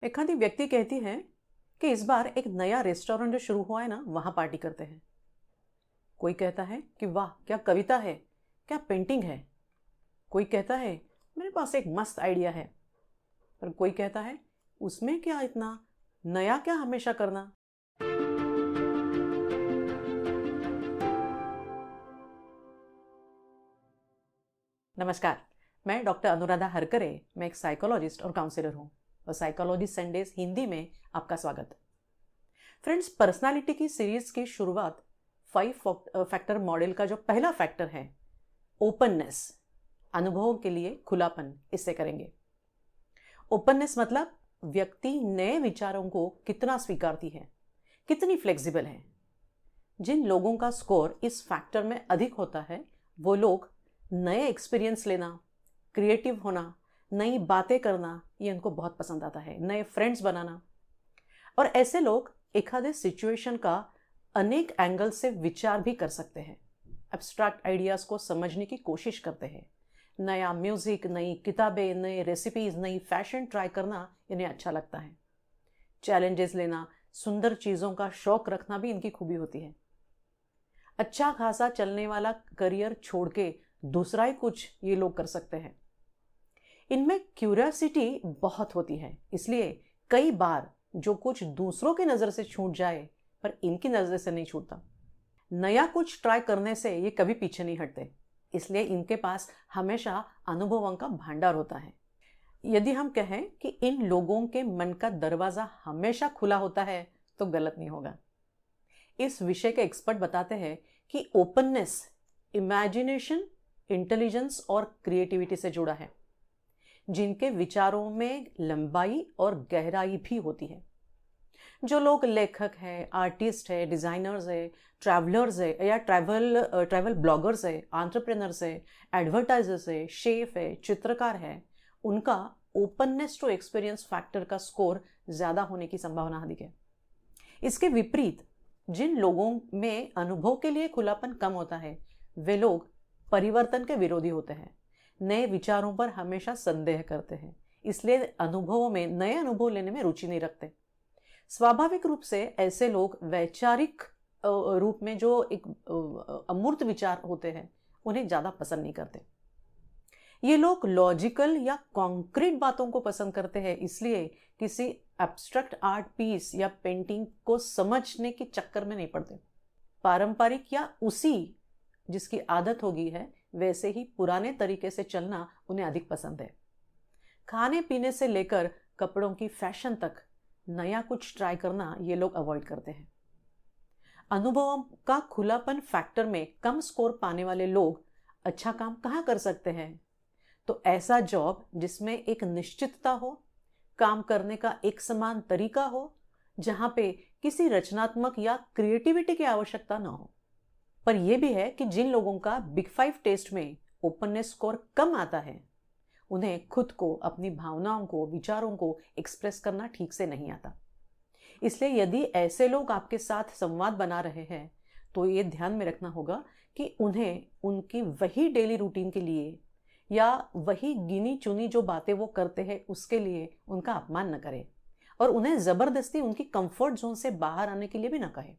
एखादी व्यक्ति कहती है कि इस बार एक नया रेस्टोरेंट जो शुरू हुआ है ना वहां पार्टी करते हैं। कोई कहता है कि वाह क्या कविता है, क्या पेंटिंग है। कोई कहता है मेरे पास एक मस्त आइडिया है। पर कोई कहता है उसमें क्या इतना नया, क्या हमेशा करना। नमस्कार, मैं डॉक्टर अनुराधा हरकरे। मैं एक साइकोलॉजिस्ट और काउंसलर हूँ और साइकोलॉजी संडेज हिंदी में आपका स्वागत। फ्रेंड्स, पर्सनालिटी की सीरीज की शुरुआत 5 फैक्टर मॉडल का जो पहला फैक्टर है ओपननेस, अनुभवों के लिए खुलापन, इससे करेंगे। ओपननेस मतलब व्यक्ति नए विचारों को कितना स्वीकारती है, कितनी फ्लेक्सिबल है। जिन लोगों का स्कोर इस फैक्टर में अधिक होता है वो लोग नए एक्सपीरियंस लेना, क्रिएटिव होना, नई बातें करना, ये उनको बहुत पसंद आता है। नए फ्रेंड्स बनाना। और ऐसे लोग एखादे सिचुएशन का अनेक एंगल से विचार भी कर सकते हैं, एब्स्ट्रैक्ट आइडियाज को समझने की कोशिश करते हैं। नया म्यूजिक, नई किताबें, नए रेसिपीज, नई फैशन ट्राई करना इन्हें अच्छा लगता है। चैलेंजेस लेना, सुंदर चीजों का शौक रखना भी इनकी खूबी होती है। अच्छा खासा चलने वाला करियर छोड़ के दूसरा ही कुछ ये लोग कर सकते हैं। इनमें क्यूरियोसिटी बहुत होती है, इसलिए कई बार जो कुछ दूसरों की नजर से छूट जाए पर इनकी नजर से नहीं छूटता। नया कुछ ट्राई करने से ये कभी पीछे नहीं हटते, इसलिए इनके पास हमेशा अनुभवों का भंडार होता है। यदि हम कहें कि इन लोगों के मन का दरवाजा हमेशा खुला होता है तो गलत नहीं होगा। इस विषय के एक्सपर्ट बताते हैं कि ओपननेस इमेजिनेशन, इंटेलिजेंस और क्रिएटिविटी से जुड़ा है, जिनके विचारों में लंबाई और गहराई भी होती है। जो लोग लेखक है, आर्टिस्ट है, डिजाइनर्स है, ट्रैवलर्स है या ट्रैवल ब्लॉगर्स है, एंटरप्रेन्योर्स है, एडवर्टाइजर्स है, शेफ है, चित्रकार है, उनका ओपननेस टू एक्सपीरियंस फैक्टर का स्कोर ज्यादा होने की संभावना अधिक है। इसके विपरीत जिन लोगों में अनुभव के लिए खुलापन कम होता है वे लोग परिवर्तन के विरोधी होते हैं, नए विचारों पर हमेशा संदेह करते हैं, इसलिए अनुभवों में, नए अनुभव लेने में रुचि नहीं रखते। स्वाभाविक रूप से ऐसे लोग वैचारिक रूप में जो एक अमूर्त विचार होते हैं उन्हें ज्यादा पसंद नहीं करते। ये लोग लॉजिकल या कॉन्क्रीट बातों को पसंद करते हैं, इसलिए किसी एब्स्ट्रैक्ट आर्ट पीस या पेंटिंग को समझने के चक्कर में नहीं पड़ते। पारंपरिक या उसी जिसकी आदत होगी है वैसे ही पुराने तरीके से चलना उन्हें अधिक पसंद है। खाने पीने से लेकर कपड़ों की फैशन तक नया कुछ ट्राई करना ये लोग अवॉइड करते हैं। अनुभवों का खुलापन फैक्टर में कम स्कोर पाने वाले लोग अच्छा काम कहाँ कर सकते हैं? तो ऐसा जॉब जिसमें एक निश्चितता हो, काम करने का एक समान तरीका हो, जहां पे किसी रचनात्मक या क्रिएटिविटी की आवश्यकता ना हो। पर यह भी है कि जिन लोगों का बिग 5 टेस्ट में ओपननेस स्कोर कम आता है उन्हें खुद को, अपनी भावनाओं को, विचारों को एक्सप्रेस करना ठीक से नहीं आता। इसलिए यदि ऐसे लोग आपके साथ संवाद बना रहे हैं तो ये ध्यान में रखना होगा कि उन्हें उनकी वही डेली रूटीन के लिए या वही गिनी चुनी जो बातें वो करते हैं उसके लिए उनका अपमान न करें और उन्हें जबरदस्ती उनकी कंफर्ट जोन से बाहर आने के लिए भी न कहे।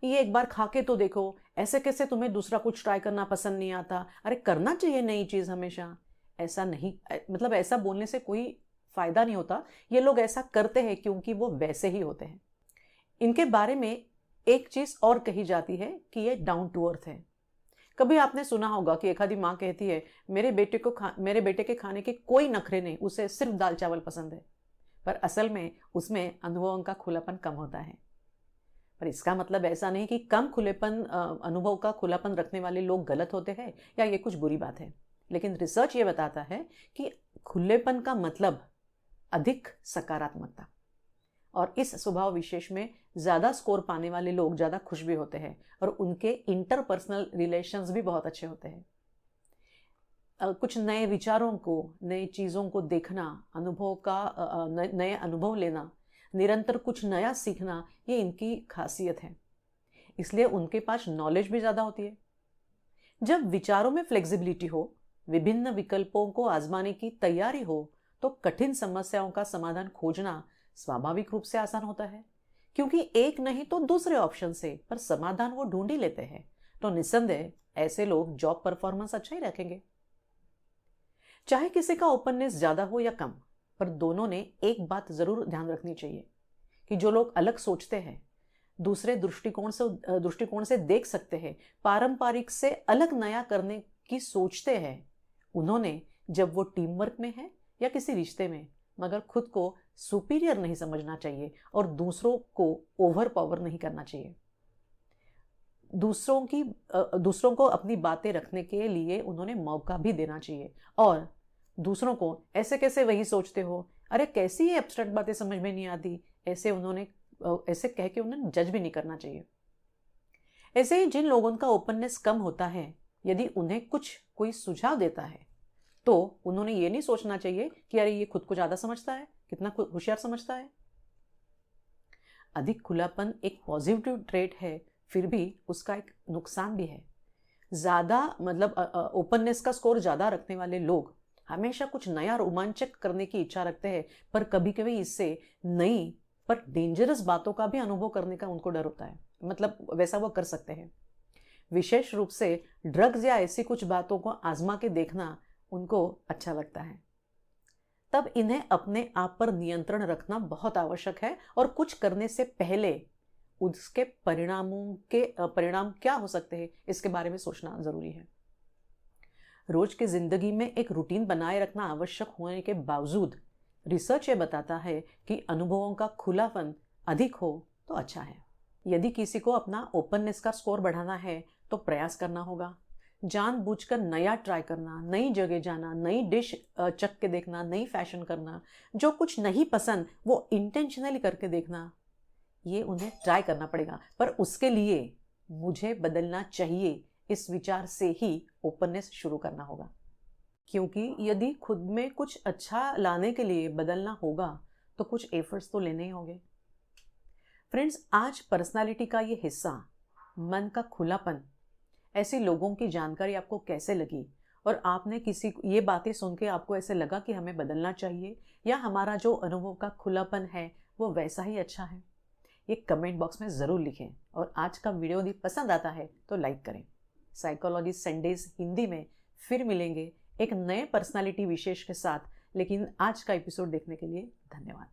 ये एक बार खा के तो देखो, ऐसे कैसे तुम्हें दूसरा कुछ ट्राई करना पसंद नहीं आता? अरे करना चाहिए नई चीज हमेशा। ऐसा नहीं, मतलब ऐसा बोलने से कोई फायदा नहीं होता। ये लोग ऐसा करते हैं क्योंकि वो वैसे ही होते हैं। इनके बारे में एक चीज और कही जाती है कि ये डाउन टू अर्थ है। कभी आपने सुना होगा कि एखादी माँ कहती है मेरे बेटे के खाने के कोई नखरे नहीं, उसे सिर्फ दाल चावल पसंद है। पर असल में उसमें अनुभवों का खुलापन कम होता है। पर इसका मतलब ऐसा नहीं कि कम खुलेपन, अनुभव का खुलापन रखने वाले लोग गलत होते हैं या ये कुछ बुरी बात है। लेकिन रिसर्च ये बताता है कि खुलेपन का मतलब अधिक सकारात्मकता, और इस स्वभाव विशेष में ज्यादा स्कोर पाने वाले लोग ज्यादा खुश भी होते हैं और उनके इंटरपर्सनल रिलेशंस भी बहुत अच्छे होते हैं। कुछ नए विचारों को, नई चीजों को देखना, अनुभव का नए अनुभव लेना, निरंतर कुछ नया सीखना, ये इनकी खासियत है। इसलिए उनके पास नॉलेज भी ज्यादा होती है। जब विचारों में फ्लेक्सिबिलिटी हो, विभिन्न विकल्पों को आजमाने की तैयारी हो, तो कठिन समस्याओं का समाधान खोजना स्वाभाविक रूप से आसान होता है, क्योंकि एक नहीं तो दूसरे ऑप्शन से पर समाधान वो ढूंढ ही लेते हैं। तो निस्संदेह ऐसे लोग जॉब परफॉर्मेंस अच्छा ही रखेंगे। चाहे किसी का ओपननेस ज्यादा हो या कम, पर दोनों ने एक बात जरूर ध्यान रखनी चाहिए कि जो लोग अलग सोचते हैं, दूसरे दृष्टिकोण से देख सकते हैं, पारंपरिक से अलग नया करने की सोचते हैं, उन्होंने जब वो टीम वर्क में है या किसी रिश्ते में, मगर खुद को सुपीरियर नहीं समझना चाहिए और दूसरों को ओवर पावर नहीं करना चाहिए। दूसरों को अपनी बातें रखने के लिए उन्होंने मौका भी देना चाहिए और दूसरों को ऐसे कैसे वही सोचते हो, अरे कैसी ये एब्स्ट्रैक्ट बातें समझ में नहीं आती, ऐसे कह के उन्हें जज भी नहीं करना चाहिए। ऐसे ही जिन लोगों का ओपननेस कम होता है, यदि उन्हें कोई सुझाव देता है तो उन्होंने ये नहीं सोचना चाहिए कि अरे ये खुद को ज्यादा समझता है, कितना होशियार समझता है। अधिक खुलापन एक पॉजिटिव ट्रेट है, फिर भी उसका एक नुकसान भी है। ज्यादा ओपननेस का स्कोर ज्यादा रखने वाले लोग हमेशा कुछ नया रोमांचक करने की इच्छा रखते हैं, पर कभी कभी इससे नई पर डेंजरस बातों का भी अनुभव करने का उनको डर होता है। वैसा वो कर सकते हैं। विशेष रूप से ड्रग्स या ऐसी कुछ बातों को आजमा के देखना उनको अच्छा लगता है। तब इन्हें अपने आप पर नियंत्रण रखना बहुत आवश्यक है और कुछ करने से पहले उसके परिणाम क्या हो सकते हैं इसके बारे में सोचना जरूरी है। रोज की जिंदगी में एक रूटीन बनाए रखना आवश्यक होने के बावजूद रिसर्च ये बताता है कि अनुभवों का खुलापन अधिक हो तो अच्छा है। यदि किसी को अपना ओपननेस का स्कोर बढ़ाना है तो प्रयास करना होगा, जानबूझकर नया ट्राई करना, नई जगह जाना, नई डिश चख के देखना, नई फैशन करना, जो कुछ नहीं पसंद वो इंटेंशनली करके देखना, ये उन्हें ट्राई करना पड़ेगा। पर उसके लिए मुझे बदलना चाहिए, इस विचार से ही ओपननेस शुरू करना होगा, क्योंकि यदि खुद में कुछ अच्छा लाने के लिए बदलना होगा तो कुछ एफर्ट्स तो लेने ही होंगे। फ्रेंड्स, आज पर्सनालिटी का ये हिस्सा, मन का खुलापन, ऐसे लोगों की जानकारी आपको कैसे लगी और आपने ये बातें सुन के आपको ऐसे लगा कि हमें बदलना चाहिए या हमारा जो अनुभव का खुलापन है वो वैसा ही अच्छा है, ये कमेंट बॉक्स में ज़रूर लिखें। और आज का वीडियो यदि पसंद आता है तो लाइक करें। साइकोलॉजी संडेज हिंदी में फिर मिलेंगे एक नए पर्सनालिटी विशेष के साथ, लेकिन आज का एपिसोड देखने के लिए धन्यवाद।